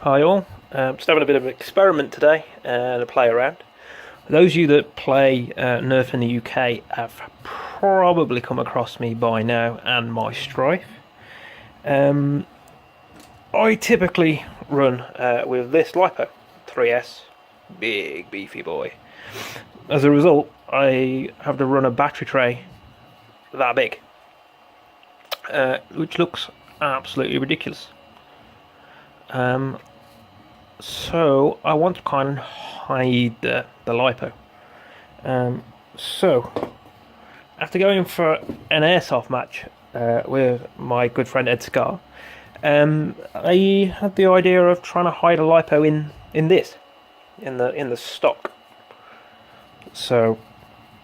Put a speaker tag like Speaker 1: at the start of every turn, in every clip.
Speaker 1: Hi all, just having a bit of an experiment today and a play around. Those of you that play Nerf in the UK have probably come across me by now and my stryfe. I typically run with this lipo 3S, big beefy boy. As a result, I have to run a battery tray that big, which looks absolutely ridiculous. So I want to kind of hide the lipo. So after going for an airsoft match with my good friend Ed Scar, I had the idea of trying to hide a lipo in the stock. So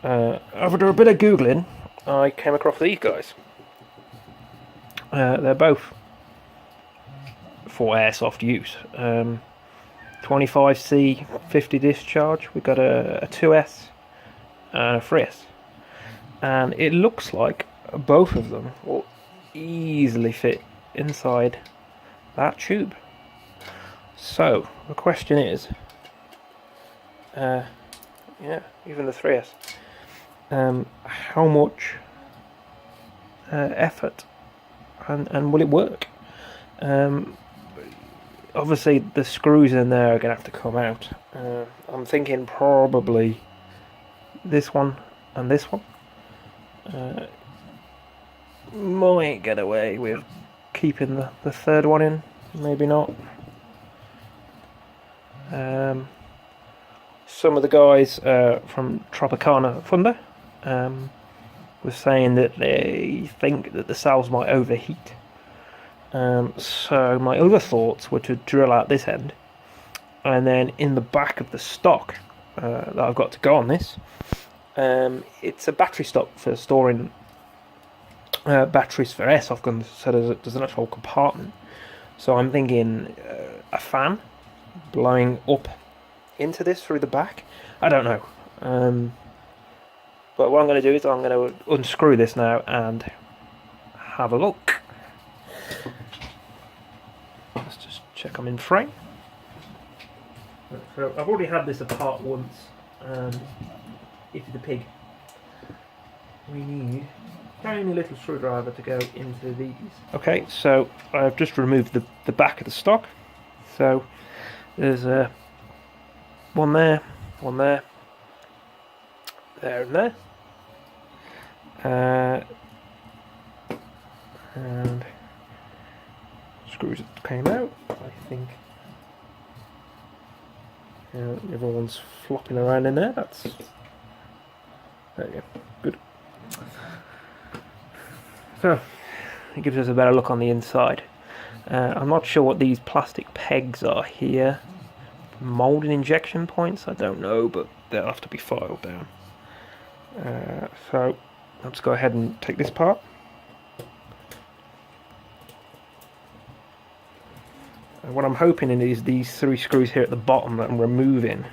Speaker 1: after a bit of googling, I came across these guys. They're both for airsoft use. 25C 50 discharge. We've got a 2S and a 3S, and it looks like both of them will easily fit inside that tube. So the question is, yeah, even the 3S, how much effort and will it work? Obviously the screws in there are going to have to come out. I'm thinking probably this one and this one. Might get away with keeping the third one in, maybe not. Some of the guys from Tropicana Thunder were saying that they think that the cells might overheat. So my other thoughts were to drill out this end, and then in the back of the stock that I've got to go on this, it's a battery stock for storing batteries for airsoft guns, so there's an actual compartment. So I'm thinking a fan blowing up into this through the back. I don't know, but what I'm going to do is I'm going to unscrew this now and have a look. Let's just check I'm in frame. So I've already had this apart once. It's the pig. We need a tiny little screwdriver to go into these. Okay, so I've just removed the back of the stock. So there's one there, there and there. And screws that came out, I think. Everyone's flopping around in there. There you go, good. So it gives us a better look on the inside. I'm not sure what these plastic pegs are here. Molding injection points, I don't know, but they'll have to be filed down. So let's go ahead and take this part. What I'm hoping is these three screws here at the bottom that I'm removing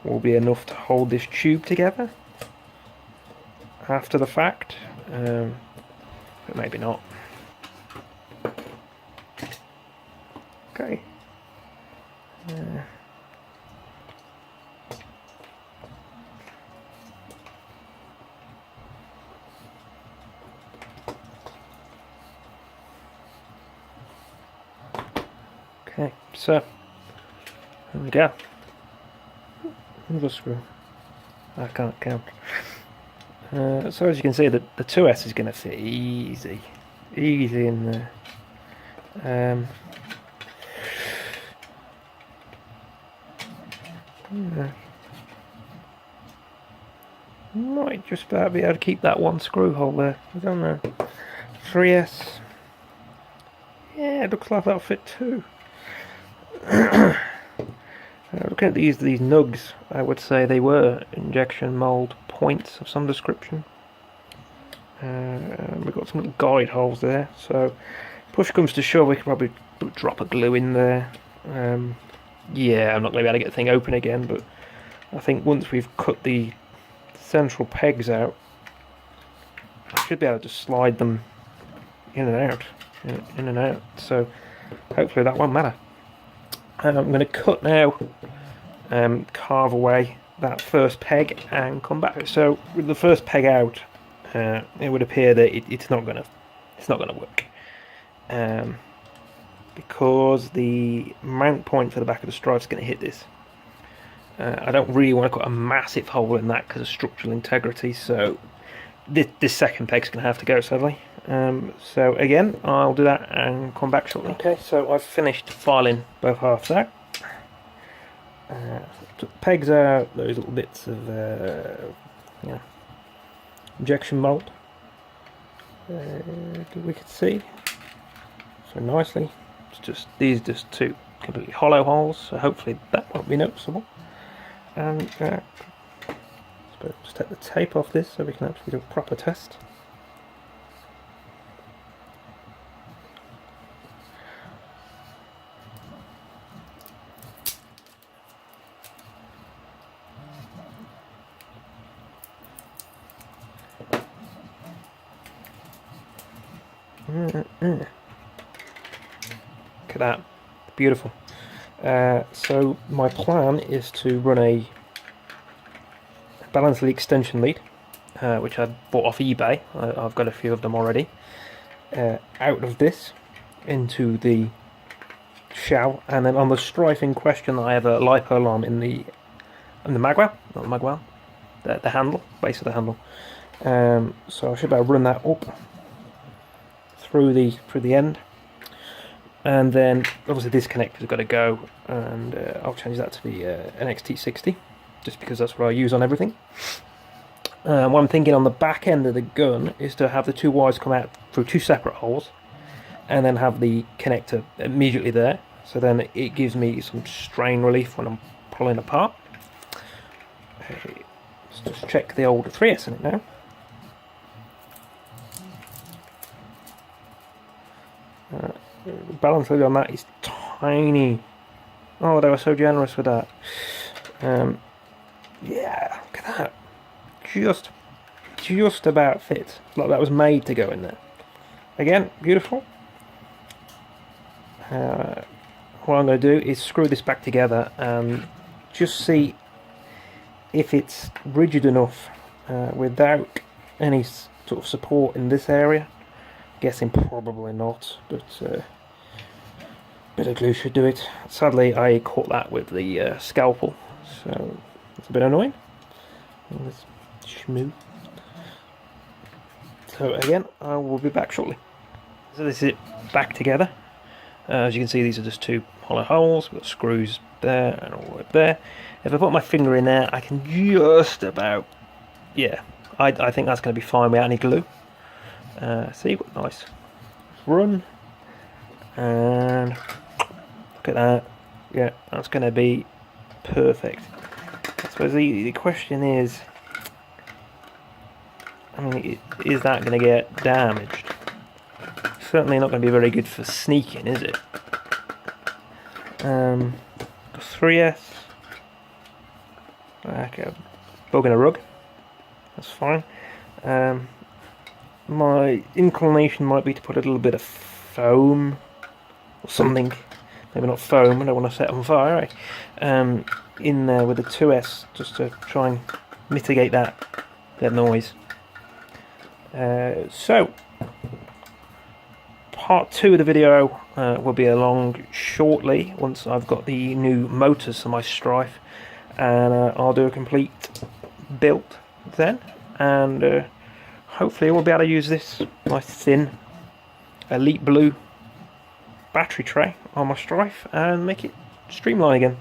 Speaker 1: will be enough to hold this tube together after the fact, but maybe not. Okay. Okay, so there we go. Another screw. I can't count. So as you can see, the 2S is going to fit easy in there. Yeah. Might just about be able to keep that one screw hole there. I don't know. 3S. Yeah, it looks like that'll fit too. Looking at these nugs, I would say they were injection mold points of some description. We've got some guide holes there, so push comes to shove, we could probably drop a glue in there. Yeah, I'm not going to be able to get the thing open again, but I think once we've cut the central pegs out, I should be able to slide them in and out, so hopefully that won't matter. I'm going to cut now, carve away that first peg and come back. So with the first peg out, it would appear that it's not going to work, because the mount point for the back of the stripe is going to hit this. I don't really want to cut a massive hole in that because of structural integrity, so this second peg's going to have to go, sadly. So again, I'll do that and come back shortly. Okay, so I've finished filing both halves out. Took the pegs out, those little bits of injection mold. We could see so nicely. It's just these two completely hollow holes, so hopefully that won't be noticeable. And just take the tape off this so we can actually do a proper test. Look at that, beautiful. So my plan is to run a balance lead extension lead, which I bought off eBay. I've got a few of them already. Out of this into the shell, and then on the strife in question, I have a lipo alarm in the magwell, not the magwell, the handle, base of the handle. So I should be able to run that up through the end, and then obviously this connector's got to go, and I'll change that to the NXT60, just because that's what I use on everything. What I'm thinking on the back end of the gun is to have the two wires come out through two separate holes, and then have the connector immediately there, so then it gives me some strain relief when I'm pulling apart. Let's just check the old 3S in it now. The balance lead on that is tiny. Oh, they were so generous with that. Yeah, look at that. Just about fits. Like that was made to go in there. Again, beautiful. What I'm going to do is screw this back together and just see if it's rigid enough without any sort of support in this area. Guessing probably not, but a bit of glue should do it. Sadly, I caught that with the scalpel, so it's a bit annoying. Let's schmoo. So again, I will be back shortly. So this is it back together. As you can see, these are just two hollow holes. We've got screws there and all the way there. If I put my finger in there, I can just about, yeah, I think that's going to be fine without any glue. See, what nice run, and look at that. Yeah, that's going to be perfect. I suppose the question is, I mean, is that going to get damaged? Certainly not going to be very good for sneaking, is it? 3S. Okay, bug in a rug. That's fine. My inclination might be to put a little bit of foam or something, maybe not foam, I don't want to set it on fire, right? In there with the 2S, just to try and mitigate that noise. So, part 2 of the video will be along shortly, once I've got the new motors for my Stryfe, and I'll do a complete build then, and hopefully we'll be able to use this nice thin elite blue battery tray on my Stryfe and make it streamline again.